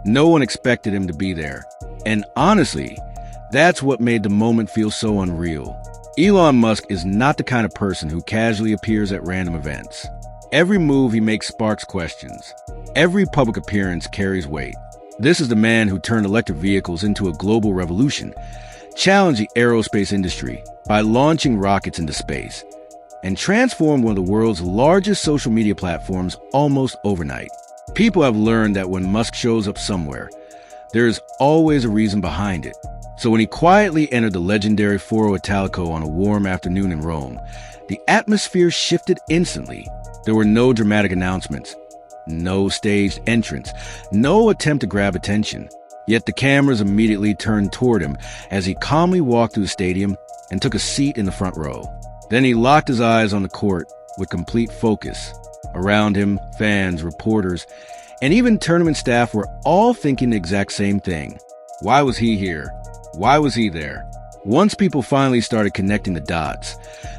No one expected him to be there. And honestly, that's what made the moment feel so unreal. Elon Musk is not the kind of person who casually appears at random events. Every move he makes sparks questions. Every public appearance carries weight. This is the man who turned electric vehicles into a global revolution, challenged the aerospace industry by launching rockets into space, and transformed one of the world's largest social media platforms almost overnight. People have learned that when Musk shows up somewhere, there is always a reason behind it. So when he quietly entered the legendary Foro Italico on a warm afternoon in Rome, the atmosphere shifted instantly. There were no dramatic announcements, no staged entrance, no attempt to grab attention. Yet the cameras immediately turned toward him as he calmly walked through the stadium and took a seat in the front row. Then he locked his eyes on the court with complete focus. Around him, fans, reporters, and even tournament staff were all thinking the exact same thing. Why was he here? Why was he there? Once people finally started connecting the dots,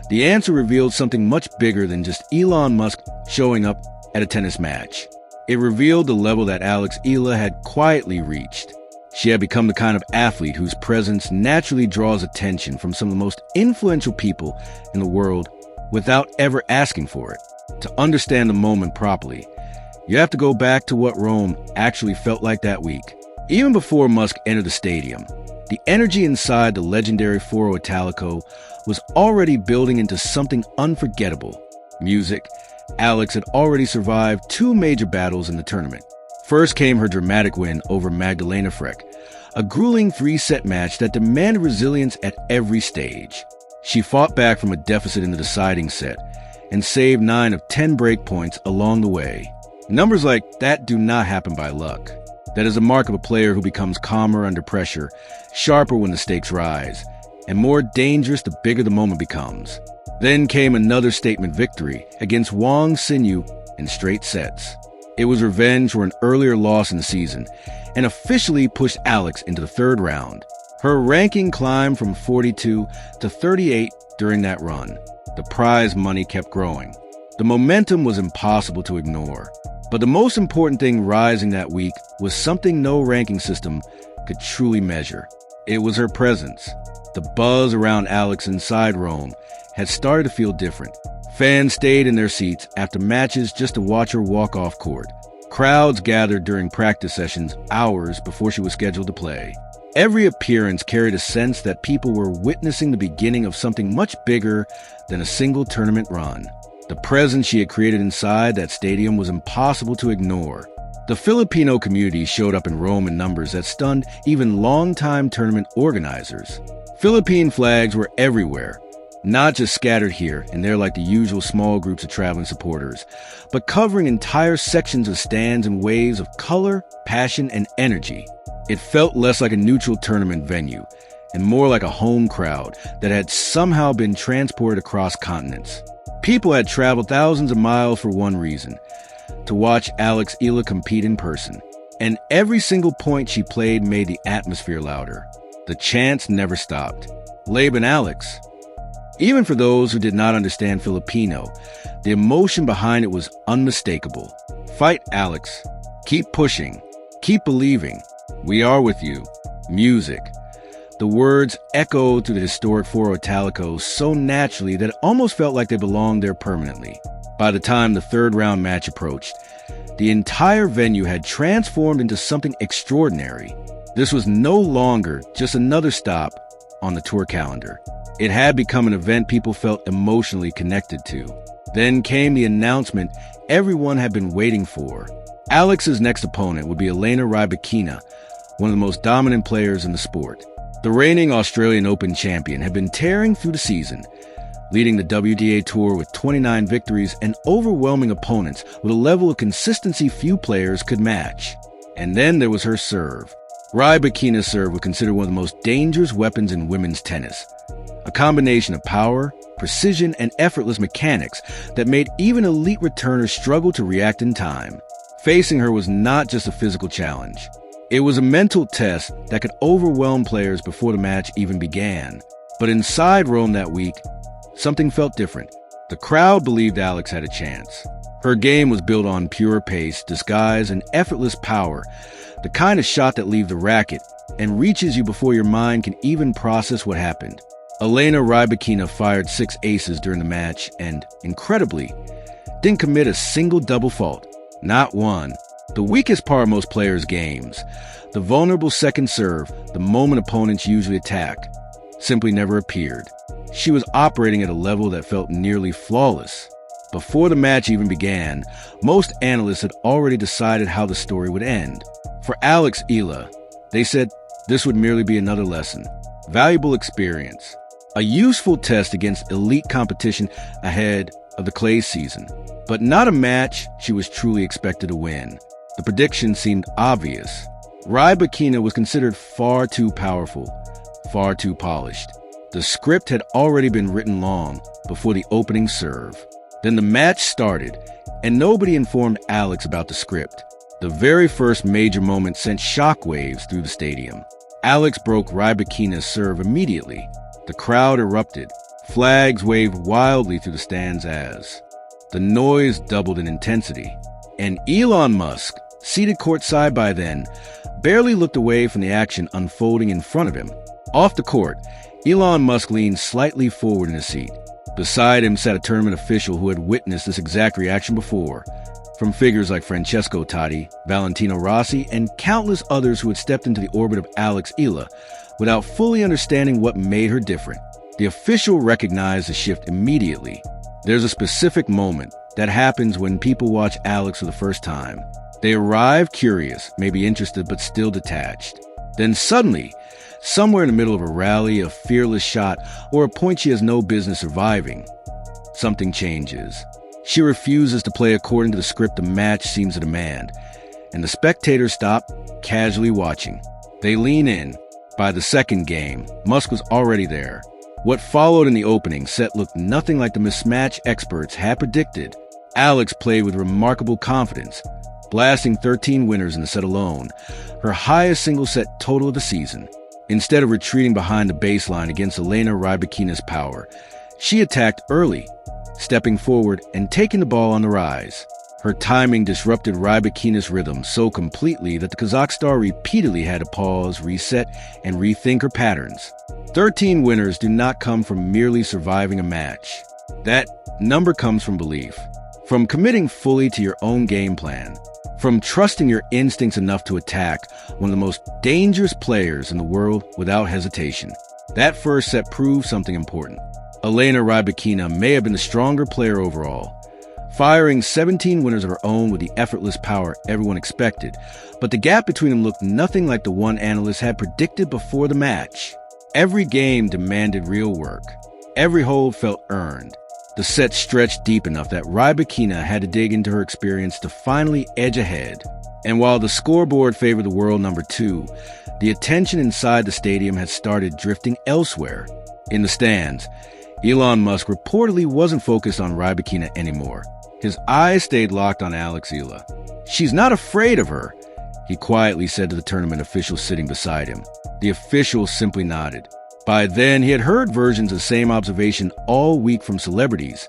the answer revealed something much bigger than just Elon Musk showing up at a tennis match. It revealed the level that Alex Ila had quietly reached. She had become the kind of athlete whose presence naturally draws attention from some of the most influential people in the world without ever asking for it. To understand the moment properly, you have to go back to what Rome actually felt like that week. Even before Musk entered the stadium, the energy inside the legendary Foro Italico was already building into something unforgettable. Music. Alex had already survived 2 major battles in the tournament. First came her dramatic win over Magdalena Freck, a grueling 3-set match that demanded resilience at every stage. She fought back from a deficit in the deciding set and saved 9 of 10 break points along the way. Numbers like that do not happen by luck. That is a mark of a player who becomes calmer under pressure, sharper when the stakes rise, and more dangerous the bigger the moment becomes. Then came another statement victory against Wang Xinyu in straight sets. It was revenge for an earlier loss in the season and officially pushed Alex into the 3rd round. Her ranking climbed from 42 to 38 during that run. The prize money kept growing. The momentum was impossible to ignore. But the most important thing rising that week was something no ranking system could truly measure. It was her presence. The buzz around Alex inside Rome had started to feel different. Fans stayed in their seats after matches just to watch her walk off court. Crowds gathered during practice sessions hours before she was scheduled to play. Every appearance carried a sense that people were witnessing the beginning of something much bigger than a single tournament run. The presence she had created inside that stadium was impossible to ignore. The Filipino community showed up in Rome in numbers that stunned even longtime tournament organizers. Philippine flags were everywhere, not just scattered here and there like the usual small groups of traveling supporters, but covering entire sections of stands in waves of color, passion, and energy. It felt less like a neutral tournament venue and more like a home crowd that had somehow been transported across continents. People had traveled thousands of miles for one reason: to watch Alex Ila compete in person. And every single point she played made the atmosphere louder. The chants never stopped. Laban Alex. Even for those who did not understand Filipino, the emotion behind it was unmistakable. Fight, Alex. Keep pushing. Keep believing. We are with you. Music. The words echoed through the historic Foro Italico so naturally that it almost felt like they belonged there permanently. By the time the 3rd round match approached, the entire venue had transformed into something extraordinary. This was no longer just another stop on the tour calendar. It had become an event people felt emotionally connected to. Then came the announcement everyone had been waiting for. Alex's next opponent would be Elena Rybakina, one of the most dominant players in the sport. The reigning Australian Open champion had been tearing through the season, leading the WTA Tour with 29 victories and overwhelming opponents with a level of consistency few players could match. And then there was her serve. Rybakina's serve was considered one of the most dangerous weapons in women's tennis. A combination of power, precision, and effortless mechanics that made even elite returners struggle to react in time. Facing her was not just a physical challenge. It was a mental test that could overwhelm players before the match even began. But inside Rome that week, something felt different. The crowd believed Alex had a chance. Her game was built on pure pace, disguise, and effortless power, the kind of shot that leaves the racket and reaches you before your mind can even process what happened. Elena Rybakina fired 6 aces during the match and, incredibly, didn't commit a single double fault. Not one. The weakest part of most players' games, the vulnerable second serve, the moment opponents usually attack, simply never appeared. She was operating at a level that felt nearly flawless. Before the match even began, most analysts had already decided how the story would end. For Alex Ila, they said this would merely be another lesson, valuable experience, a useful test against elite competition ahead of the clay season, but not a match she was truly expected to win. The prediction seemed obvious. Rybakina was considered far too powerful, far too polished. The script had already been written long before the opening serve. Then the match started, and nobody informed Alex about the script. The very first major moment sent shockwaves through the stadium. Alex broke Rybakina's serve immediately. The crowd erupted. Flags waved wildly through the stands as the noise doubled in intensity. And Elon Musk, seated courtside by then, barely looked away from the action unfolding in front of him. Off the court, Elon Musk leaned slightly forward in his seat. Beside him sat a tournament official who had witnessed this exact reaction before, from figures like Francesco Totti, Valentino Rossi, and countless others who had stepped into the orbit of Alex Ila without fully understanding what made her different. The official recognized the shift immediately. There's a specific moment that happens when people watch Alex for the first time. They arrive curious, maybe interested, but still detached. Then suddenly, somewhere in the middle of a rally, a fearless shot, or a point she has no business surviving, something changes. She refuses to play according to the script the match seems to demand, and the spectators stop, casually watching. They lean in. By the second game, Musk was already there. What followed in the opening set looked nothing like the mismatch experts had predicted. Alex played with remarkable confidence, blasting 13 winners in the set alone, her highest single-set total of the season. Instead of retreating behind the baseline against Elena Rybakina's power, she attacked early, stepping forward and taking the ball on the rise. Her timing disrupted Rybakina's rhythm so completely that the Kazakh star repeatedly had to pause, reset, and rethink her patterns. 13 winners do not come from merely surviving a match. That number comes from belief, from committing fully to your own game plan, from trusting your instincts enough to attack one of the most dangerous players in the world without hesitation. That first set proved something important. Elena Rybakina may have been the stronger player overall, firing 17 winners of her own with the effortless power everyone expected, but the gap between them looked nothing like the one analysts had predicted before the match. Every game demanded real work. Every hold felt earned. The set stretched deep enough that Rybakina had to dig into her experience to finally edge ahead. And while the scoreboard favored the world number 2, the attention inside the stadium had started drifting elsewhere. In the stands, Elon Musk reportedly wasn't focused on Rybakina anymore. His eyes stayed locked on Alex Ila. "She's not afraid of her," he quietly said to the tournament official sitting beside him. The official simply nodded. By then, he had heard versions of the same observation all week from celebrities,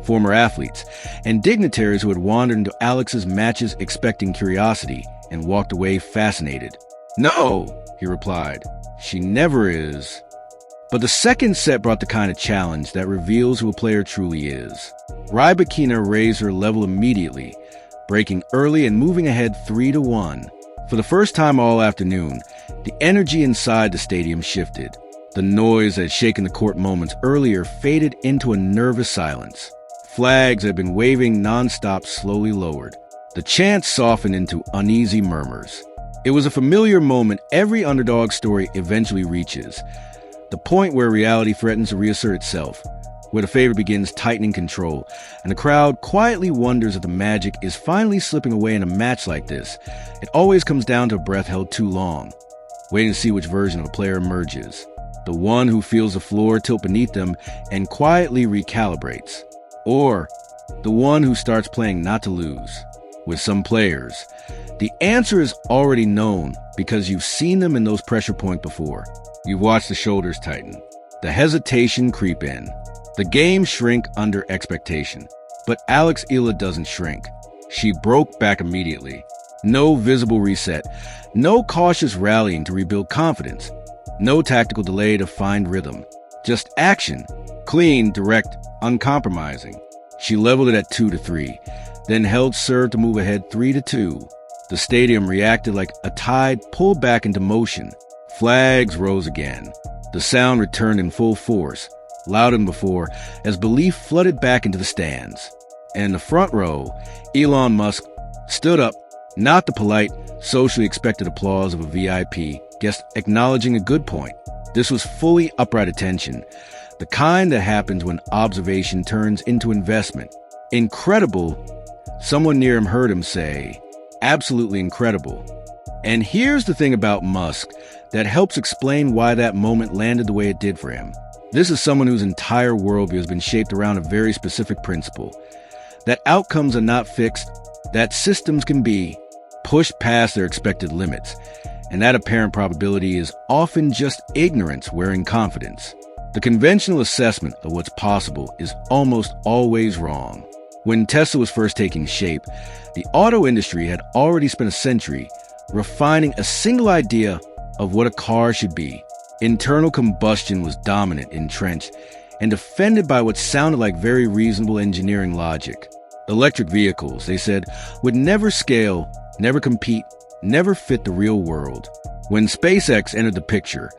former athletes, and dignitaries who had wandered into Alex's matches expecting curiosity and walked away fascinated. "No," he replied. "She never is." But the second set brought the kind of challenge that reveals who a player truly is. Rybakina raised her level immediately, breaking early and moving ahead 3-1. For the first time all afternoon, the energy inside the stadium shifted. The noise that had shaken the court moments earlier faded into a nervous silence. Flags that had been waving nonstop slowly lowered. The chants softened into uneasy murmurs. It was a familiar moment every underdog story eventually reaches, the point where reality threatens to reassert itself, where the favorite begins tightening control, and the crowd quietly wonders if the magic is finally slipping away in a match like this. It always comes down to a breath held too long, waiting to see which version of a player emerges. The one who feels the floor tilt beneath them and quietly recalibrates. Or the one who starts playing not to lose. With some players, the answer is already known because you've seen them in those pressure points before. You've watched the shoulders tighten, the hesitation creep in, the game shrink under expectation. But Alex Ila doesn't shrink. She broke back immediately. No visible reset, no cautious rallying to rebuild confidence, no tactical delay to find rhythm. Just action. Clean, direct, uncompromising. She leveled it at 2-3, then held serve to move ahead 3-2. The stadium reacted like a tide pulled back into motion. Flags rose again. The sound returned in full force, louder than before, as belief flooded back into the stands. And in the front row, Elon Musk stood up, not the polite, socially expected applause of a VIP guest acknowledging a good point. This was fully upright attention, the kind that happens when observation turns into investment. Incredible, someone near him heard him say. Absolutely incredible. And here's the thing about Musk that helps explain why that moment landed the way it did for him. This is someone whose entire worldview has been shaped around a very specific principle. That outcomes are not fixed, that systems can be pushed past their expected limits, and that apparent probability is often just ignorance wearing confidence. The conventional assessment of what's possible is almost always wrong. When Tesla was first taking shape, the auto industry had already spent a century refining a single idea of what a car should be. Internal combustion was dominant, entrenched, and defended by what sounded like very reasonable engineering logic. Electric vehicles, they said, would never scale, never compete, never fit the real world. When SpaceX entered the picture,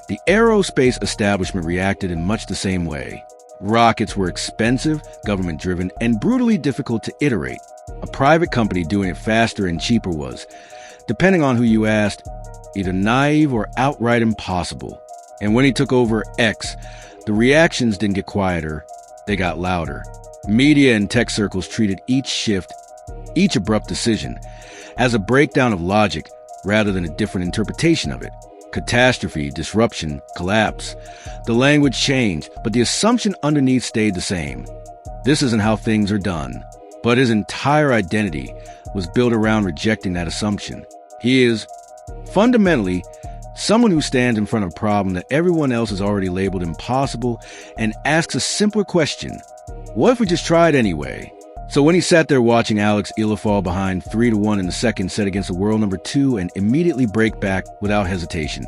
the aerospace establishment reacted in much the same way. Rockets were expensive, government-driven, and brutally difficult to iterate. A private company doing it faster and cheaper was, depending on who you asked, either naive or outright impossible. And when he took over X, the reactions didn't get quieter, they got louder. Media and tech circles treated each shift, each abrupt decision, as a breakdown of logic rather than a different interpretation of it. Catastrophe, disruption, collapse. The language changed, but the assumption underneath stayed the same. This isn't how things are done. But his entire identity was built around rejecting that assumption. He is, fundamentally, someone who stands in front of a problem that everyone else has already labeled impossible and asks a simpler question. What if we just tried anyway? So when he sat there watching Alex Ila fall behind 3-1 in the second set against the world number 2 and immediately break back without hesitation,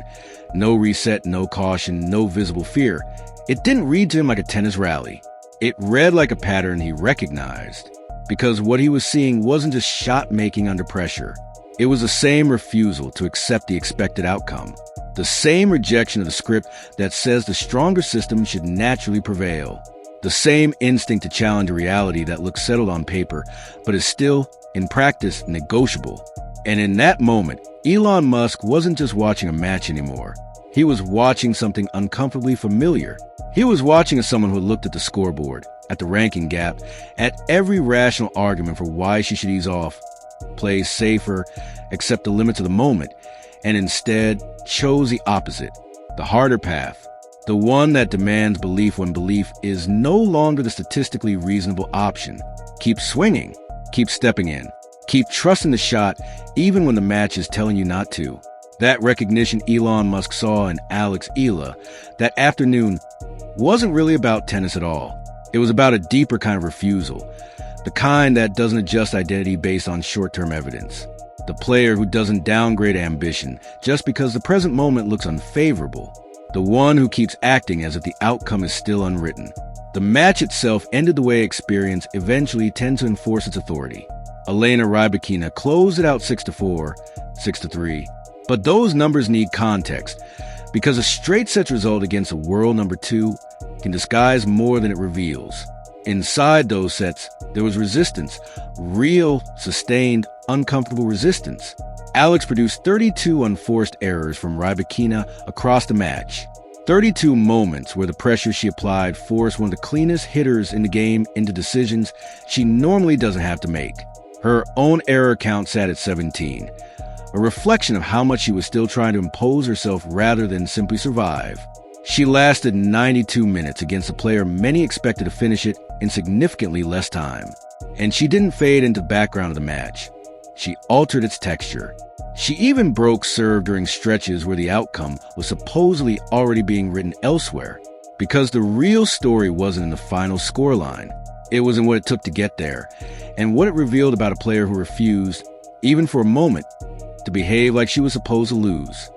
no reset, no caution, no visible fear, it didn't read to him like a tennis rally. It read like a pattern he recognized. Because what he was seeing wasn't just shot-making under pressure. It was the same refusal to accept the expected outcome. The same rejection of the script that says the stronger system should naturally prevail. The same instinct to challenge a reality that looks settled on paper, but is still, in practice, negotiable. And in that moment, Elon Musk wasn't just watching a match anymore. He was watching something uncomfortably familiar. He was watching as someone who looked at the scoreboard, at the ranking gap, at every rational argument for why she should ease off, play safer, accept the limits of the moment, and instead chose the opposite, the harder path. The one that demands belief when belief is no longer the statistically reasonable option. Keep swinging, keep stepping in, keep trusting the shot even when the match is telling you not to. That recognition Elon Musk saw in Alex Ila that afternoon wasn't really about tennis at all. It was about a deeper kind of refusal, the kind that doesn't adjust identity based on short-term evidence. The player who doesn't downgrade ambition just because the present moment looks unfavorable. The one who keeps acting as if the outcome is still unwritten. The match itself ended the way experience eventually tends to enforce its authority. Elena Rybakina closed it out 6-4, 6-3. But those numbers need context, because a straight set result against a world number 2 can disguise more than it reveals. Inside those sets, there was resistance, real, sustained, uncomfortable resistance. Alex produced 32 unforced errors from Rybakina across the match. 32 moments where the pressure she applied forced one of the cleanest hitters in the game into decisions she normally doesn't have to make. Her own error count sat at 17, a reflection of how much she was still trying to impose herself rather than simply survive. She lasted 92 minutes against a player many expected to finish it in significantly less time. And she didn't fade into the background of the match. She altered its texture. She even broke serve during stretches where the outcome was supposedly already being written elsewhere, because the real story wasn't in the final scoreline. It was in what it took to get there, and what it revealed about a player who refused, even for a moment, to behave like she was supposed to lose.